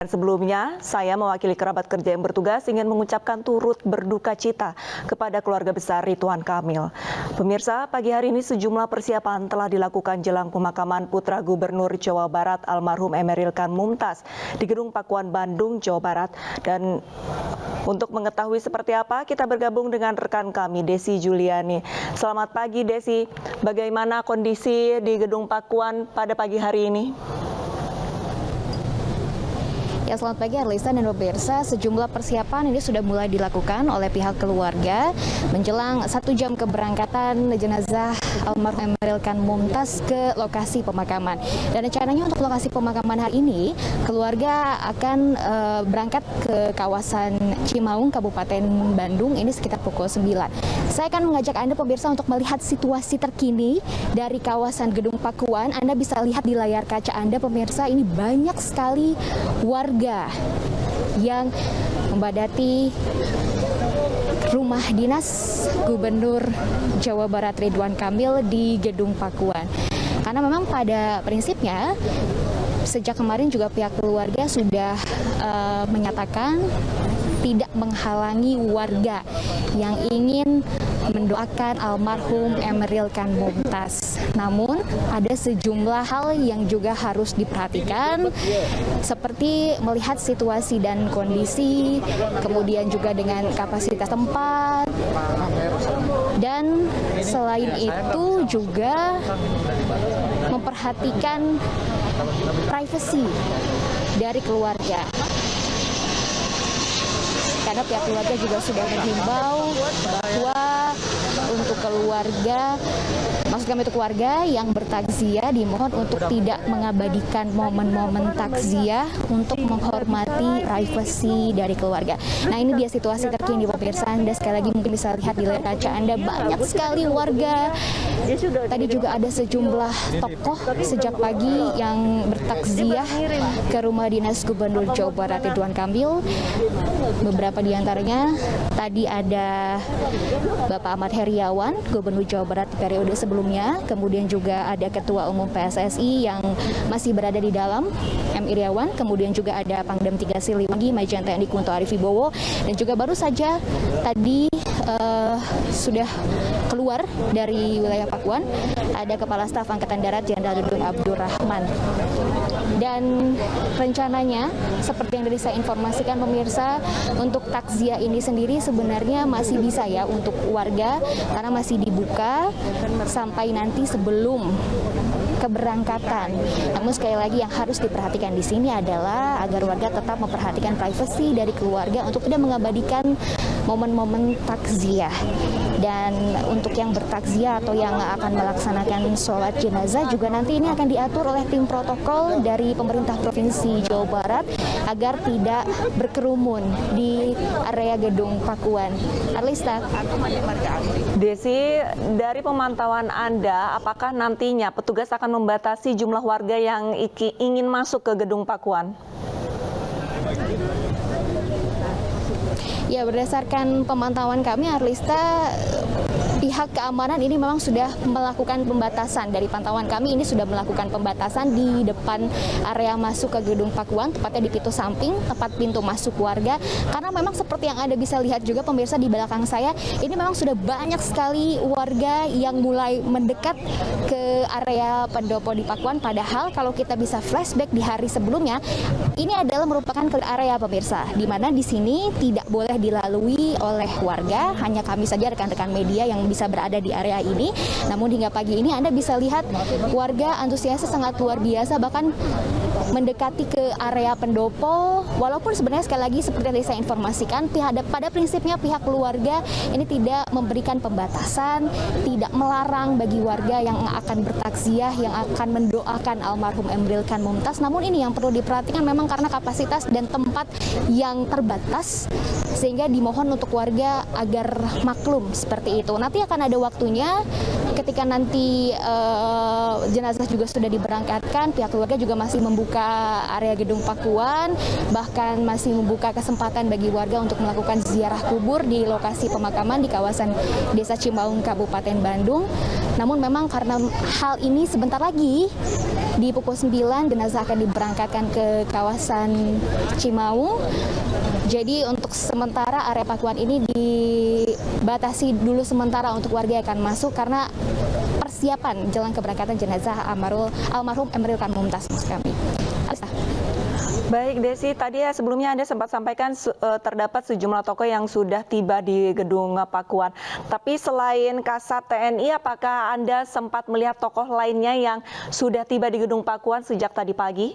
Sebelumnya, saya mewakili kerabat kerja yang bertugas ingin mengucapkan turut berduka cita kepada keluarga besar Ridwan Kamil. Pemirsa, pagi hari ini sejumlah persiapan telah dilakukan jelang pemakaman putra Gubernur Jawa Barat almarhum Emeril Kan Mumtaz di Gedung Pakuan, Bandung, Jawa Barat. Dan untuk mengetahui seperti apa, kita bergabung dengan rekan kami, Desi Juliani. Selamat pagi, Desi. Bagaimana kondisi di Gedung Pakuan pada pagi hari ini? Ya, selamat pagi Arlisa dan pemirsa. Sejumlah persiapan ini sudah mulai dilakukan oleh pihak keluarga menjelang 1 jam keberangkatan jenazah almarhum Emeril Kan Mumtaz ke lokasi pemakaman. Dan rencananya untuk lokasi pemakaman hari ini, keluarga akan berangkat ke kawasan Cimaung, Kabupaten Bandung, ini sekitar pukul 9. Saya akan mengajak Anda pemirsa untuk melihat situasi terkini dari kawasan Gedung Pakuan. Anda bisa lihat di layar kaca Anda pemirsa, ini banyak sekali warga yang membadati rumah dinas Gubernur Jawa Barat Ridwan Kamil di Gedung Pakuan. Karena memang pada prinsipnya sejak kemarin juga pihak keluarga sudah menyatakan tidak menghalangi warga yang ingin mendoakan almarhum Emeril Kan Mumtaz. Namun ada sejumlah hal yang juga harus diperhatikan, seperti melihat situasi dan kondisi, kemudian juga dengan kapasitas tempat, dan selain itu juga memperhatikan privasi dari keluarga. Karena pihak keluarga juga sudah menghimbau bahwa untuk keluarga, maksud kami untuk keluarga yang bertakziah dimohon untuk tidak mengabadikan momen-momen takziah untuk menghormati privasi dari keluarga. Nah, ini dia situasi terkini pemirsa. Anda sekali lagi mungkin bisa lihat di layar kaca Anda, banyak sekali warga. Tadi juga ada sejumlah tokoh sejak pagi yang bertakziah ke rumah dinas Gubernur Jawa Barat Ridwan Kamil. Beberapa di antaranya tadi ada Bapak Ahmad Heriawan, Gubernur Jawa Barat periode sebelumnya, kemudian juga ada Ketua Umum PSSI yang masih berada di dalam, M. Iriawan, kemudian juga ada Pangdam 3 Siliwangi, Majen TNI Kunto Arifibowo, dan juga baru saja tadi sudah keluar dari wilayah Pakuan, ada Kepala Staf Angkatan Darat Jenderal Dudung Abdurrahman. Dan rencananya, seperti yang tadi saya informasikan pemirsa, untuk takziah ini sendiri sebenarnya masih bisa ya untuk warga, karena masih dibuka sampai nanti sebelum keberangkatan. Namun sekali lagi yang harus diperhatikan di sini adalah agar warga tetap memperhatikan privasi dari keluarga untuk tidak mengabadikan momen-momen takziah. Dan untuk yang bertakziah atau yang akan melaksanakan sholat jenazah juga nanti ini akan diatur oleh tim protokol dari pemerintah Provinsi Jawa Barat agar tidak berkerumun di area Gedung Pakuan. Arlista. Desi, dari pemantauan Anda, apakah nantinya petugas akan membatasi jumlah warga yang ingin masuk ke Gedung Pakuan? Ya, berdasarkan pemantauan kami, Arlista, pihak keamanan ini memang sudah melakukan pembatasan. Dari pantauan kami ini sudah melakukan pembatasan di depan area masuk ke Gedung Pakuan, tepatnya di pintu samping, tepat pintu masuk warga. Karena memang seperti yang Anda bisa lihat juga pemirsa di belakang saya, ini memang sudah banyak sekali warga yang mulai mendekat ke area pendopo di Pakuan. Padahal kalau kita bisa flashback di hari sebelumnya, ini adalah merupakan area pemirsa, di mana di sini tidak boleh dilalui oleh warga, hanya kami saja rekan-rekan media yang bisa berada di area ini. Namun hingga pagi ini Anda bisa lihat warga antusiasnya sangat luar biasa, bahkan mendekati ke area pendopo. Walaupun sebenarnya sekali lagi seperti yang saya informasikan, pada prinsipnya pihak keluarga ini tidak memberikan pembatasan, tidak melarang bagi warga yang akan bertakziah, yang akan mendoakan almarhum Emeril Kan Mumtaz. Namun ini yang perlu diperhatikan memang karena kapasitas dan tempat yang terbatas, sehingga dimohon untuk warga agar maklum seperti itu. Nanti akan ada waktunya ketika nanti jenazah juga sudah diberangkatkan, pihak keluarga juga masih membuka area Gedung Pakuan, bahkan masih membuka kesempatan bagi warga untuk melakukan ziarah kubur di lokasi pemakaman di kawasan Desa Cimaung, Kabupaten Bandung. Namun memang karena hal ini sebentar lagi di pukul 9 jenazah akan diberangkatkan ke kawasan Cimaung. Jadi untuk sementara area pakuan ini dibatasi dulu sementara untuk warga yang akan masuk karena persiapan jelang keberangkatan jenazah almarhum Emeril Kan Mumtaz, maksud kami. Baik Desi, tadi sebelumnya Anda sempat sampaikan terdapat sejumlah tokoh yang sudah tiba di gedung Pakuan. Tapi selain Kasat TNI, apakah Anda sempat melihat tokoh lainnya yang sudah tiba di gedung Pakuan sejak tadi pagi?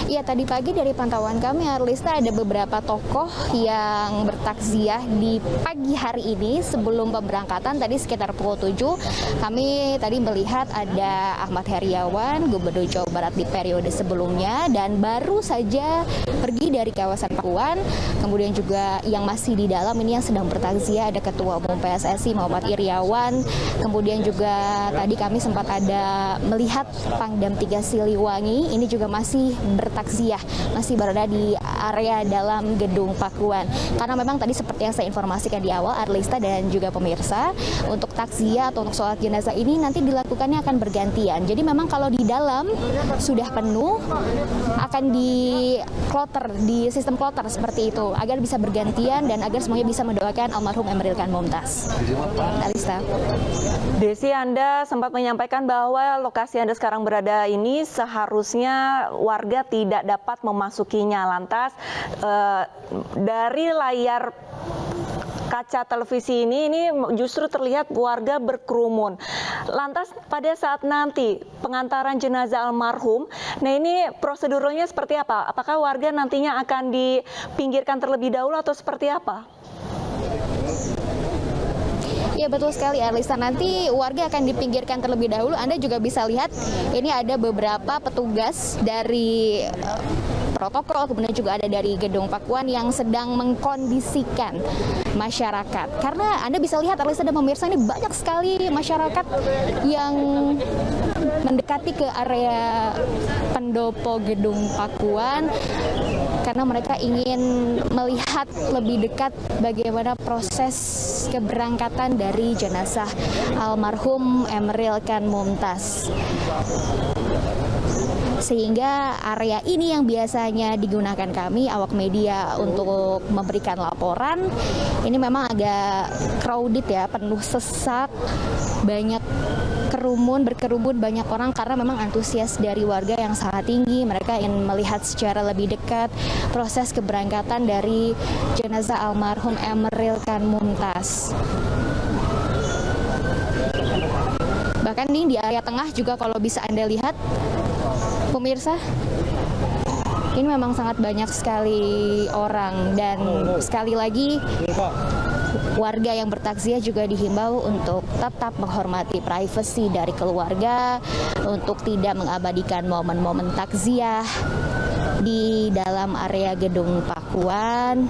Iya, tadi pagi dari pantauan kami, Arlista, ada beberapa tokoh yang bertakziah di pagi hari ini sebelum pemberangkatan. Tadi sekitar pukul 7, kami tadi melihat ada Ahmad Heriawan, Gubernur Jawa Barat di periode sebelumnya, dan baru saja pergi dari kawasan Pakuan. Kemudian juga yang masih di dalam ini yang sedang bertakziah ada Ketua Umum PSSI Muhammad Iriawan. Kemudian juga tadi kami sempat ada melihat Pangdam 3 Siliwangi, ini juga masih bertakziah, masih berada di area dalam gedung Pakuan. Karena memang tadi seperti yang saya informasikan di awal, Arlista dan juga pemirsa, untuk takziah atau untuk sholat jenazah ini nanti dilakukannya akan bergantian. Jadi memang kalau di dalam sudah penuh, akan di kloter, di sistem kloter seperti itu, agar bisa bergantian dan agar semuanya bisa mendoakan almarhum Emeril Kan Mumtaz. Arlista. Desi, Anda sempat menyampaikan bahwa lokasi Anda sekarang berada ini seharusnya warga tidak dapat memasukinya. Lantas dari layar kaca televisi ini justru terlihat warga berkerumun. Lantas pada saat nanti pengantaran jenazah almarhum, nah ini prosedurnya seperti apa? Apakah warga nantinya akan dipinggirkan terlebih dahulu atau seperti apa? Ya, betul sekali, Arlista. Nanti warga akan dipinggirkan terlebih dahulu. Anda juga bisa lihat ini ada beberapa petugas dari protokol, kemudian juga ada dari gedung Pakuan yang sedang mengkondisikan masyarakat. Karena Anda bisa lihat, Arlista dan pemirsa, ini banyak sekali masyarakat yang mendekati ke area pendopo gedung Pakuan karena mereka ingin melihat lebih dekat bagaimana proses keberangkatan dari jenazah almarhum Emeril Kan Mumtaz. Sehingga area ini yang biasanya digunakan kami, awak media, untuk memberikan laporan, ini memang agak crowded ya, penuh sesak, banyak berkerumun banyak orang karena memang antusias dari warga yang sangat tinggi. Mereka ingin melihat secara lebih dekat proses keberangkatan dari jenazah almarhum Emeril Kan Mumtaz. Bahkan ini di area tengah juga kalau bisa Anda lihat, pemirsa, ini memang sangat banyak sekali orang, dan sekali lagi warga yang bertakziah juga dihimbau untuk tetap menghormati privasi dari keluarga, untuk tidak mengabadikan momen-momen takziah di dalam area gedung Pakuan.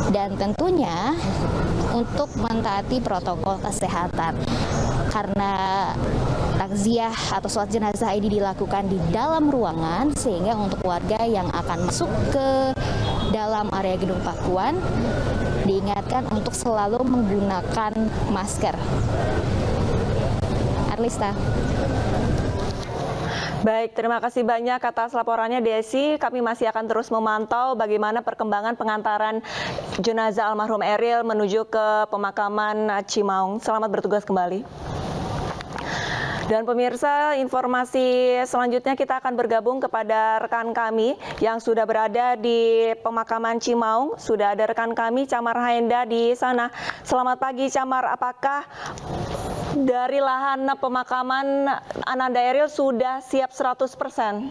Dan tentunya untuk mentaati protokol kesehatan, karena takziah atau sholat jenazah ini dilakukan di dalam ruangan, sehingga untuk warga yang akan masuk ke dalam area gedung Pakuan diingatkan untuk selalu menggunakan masker. Arlista. Baik, terima kasih banyak atas laporannya Desi. Kami masih akan terus memantau bagaimana perkembangan pengantaran jenazah almarhum Emeril menuju ke pemakaman Cimaung. Selamat bertugas kembali. Dan pemirsa, informasi selanjutnya kita akan bergabung kepada rekan kami yang sudah berada di pemakaman Cimaung. Sudah ada rekan kami, Camar Haenda, di sana. Selamat pagi, Camar. Apakah dari lahan pemakaman Ananda Emeril sudah siap 100%?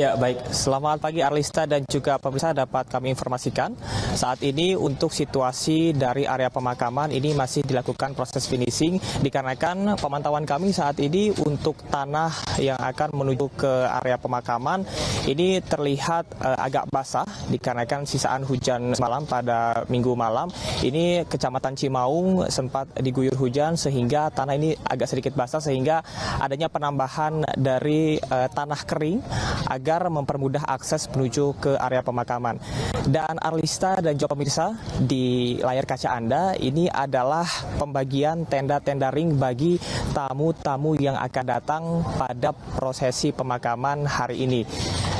Ya, baik. Selamat pagi Arlista dan juga pemirsa, dapat kami informasikan Saat ini untuk situasi dari area pemakaman ini masih dilakukan proses finishing dikarenakan pemantauan kami saat ini untuk tanah yang akan menuju ke area pemakaman ini terlihat agak basah dikarenakan sisaan hujan semalam pada Minggu malam. Ini Kecamatan Cimaung sempat diguyur hujan sehingga tanah ini agak sedikit basah sehingga adanya penambahan dari tanah kering agar mempermudah akses menuju ke area pemakaman. Dan Arlista dan juga pemirsa di layar kaca Anda ini adalah pembagian tenda-tenda ring bagi tamu-tamu yang akan datang pada prosesi pemakaman hari ini.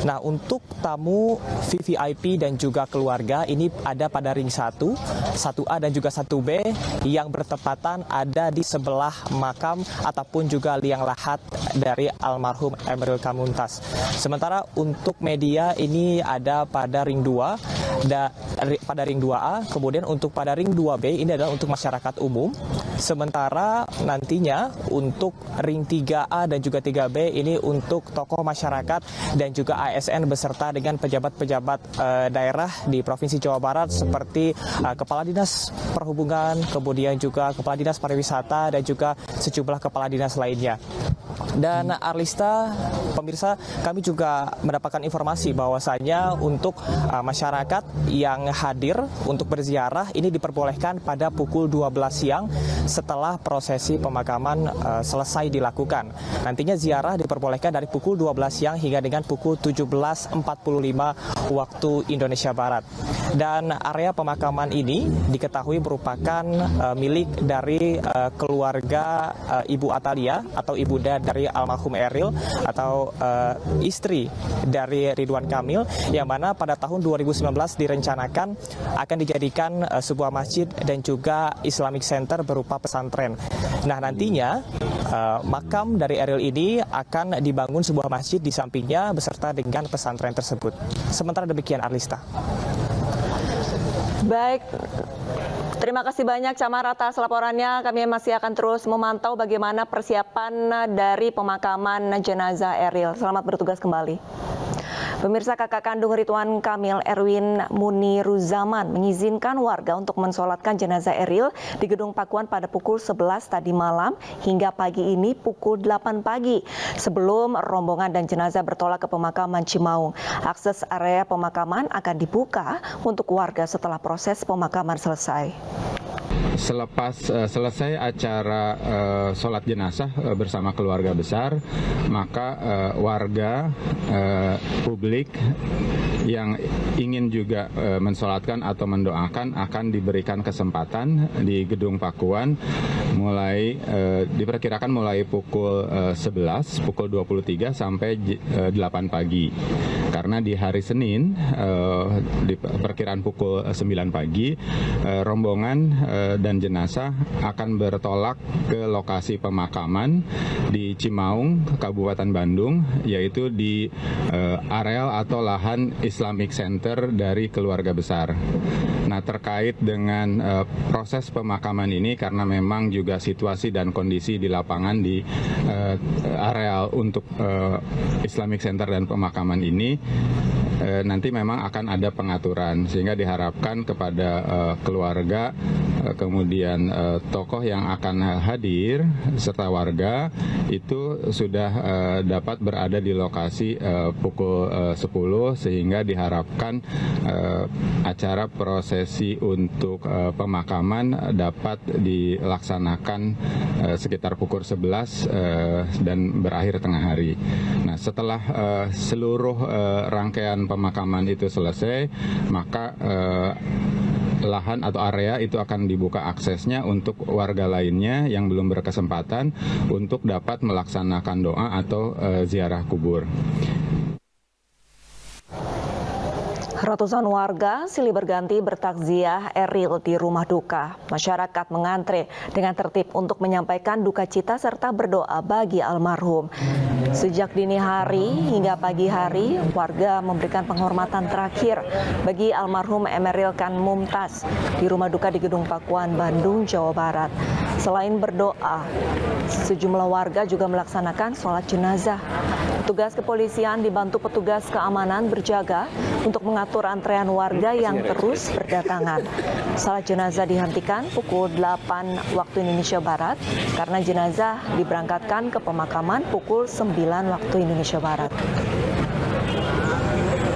Nah, untuk tamu VVIP dan juga keluarga ini ada pada ring 1, 1A dan juga 1B yang bertepatan ada di sebelah makam ataupun juga liang lahat dari almarhum Emeril Khan Mumtaz. Sementara untuk media ini ada pada ring 2, pada ring 2A, kemudian untuk pada ring 2B ini adalah untuk masyarakat umum. Sementara nantinya untuk ring 3A dan juga 3B ini untuk tokoh masyarakat dan juga ASN beserta dengan pejabat-pejabat daerah di Provinsi Jawa Barat seperti Kepala Dinas Perhubungan, kemudian juga Kepala Dinas Pariwisata dan juga sejumlah kepala dinas lainnya. Dan Arlista, pemirsa, kami juga mendapatkan informasi bahwasanya untuk masyarakat yang hadir untuk berziarah ini diperbolehkan pada pukul 12 siang setelah prosesi pemakaman selesai dilakukan. Nantinya ziarah diperbolehkan dari pukul 12 siang hingga dengan pukul 17.45 waktu Indonesia Barat. Dan area pemakaman ini diketahui merupakan milik dari keluarga Ibu Atalia atau ibunda dari almarhum Eril atau istri dari Ridwan Kamil yang mana pada tahun 2019 direncanakan akan dijadikan sebuah masjid dan juga Islamic Center berupa pesantren. Nah, nantinya makam dari Eril ini akan dibangun sebuah masjid di sampingnya beserta dengan pesantren tersebut. Sementara demikian, Arlista. Baik, terima kasih banyak Camar atas laporannya. Kami masih akan terus memantau bagaimana persiapan dari pemakaman jenazah Eril. Selamat bertugas kembali. Pemirsa, kakak kandung Ridwan Kamil, Erwin Muniruzaman, mengizinkan warga untuk mensolatkan jenazah Eril di Gedung Pakuan pada pukul 11 tadi malam hingga pagi ini pukul 8 pagi sebelum rombongan dan jenazah bertolak ke pemakaman Cimaung. Akses area pemakaman akan dibuka untuk warga setelah proses pemakaman selesai. Selepas selesai acara sholat jenazah bersama keluarga besar, maka warga publik yang ingin juga mensolatkan atau mendoakan akan diberikan kesempatan di Gedung Pakuan diperkirakan mulai pukul 11, pukul 23 sampai 8 pagi. Karena di hari Senin, di perkiraan pukul 9 pagi, rombongan dan jenazah akan bertolak ke lokasi pemakaman di Cimaung, Kabupaten Bandung, yaitu di areal atau lahan Islamic Center dari keluarga besar. Nah, terkait dengan proses pemakaman ini, karena memang juga situasi dan kondisi di lapangan di areal untuk Islamic Center dan pemakaman ini, nanti memang akan ada pengaturan sehingga diharapkan kepada keluarga, kemudian tokoh yang akan hadir serta warga itu sudah dapat berada di lokasi pukul 10 sehingga diharapkan acara prosesi untuk pemakaman dapat dilaksanakan sekitar pukul 11 dan berakhir tengah hari. Nah, setelah seluruh rangkaian pemakaman itu selesai, maka lahan atau area itu akan dibuka aksesnya untuk warga lainnya yang belum berkesempatan untuk dapat melaksanakan doa atau ziarah kubur. Ratusan warga silih berganti bertakziah Eril di rumah duka. Masyarakat mengantre dengan tertib untuk menyampaikan duka cita serta berdoa bagi almarhum. Sejak dini hari hingga pagi hari, warga memberikan penghormatan terakhir bagi almarhum Emeril Kan Mumtaz di rumah duka di Gedung Pakuan, Bandung, Jawa Barat. Selain berdoa, sejumlah warga juga melaksanakan sholat jenazah. Petugas kepolisian dibantu petugas keamanan berjaga untuk mengatur antrean warga yang terus berdatangan. Sholat jenazah dihentikan pukul 8 waktu Indonesia Barat karena jenazah diberangkatkan ke pemakaman pukul 9 waktu Indonesia Barat.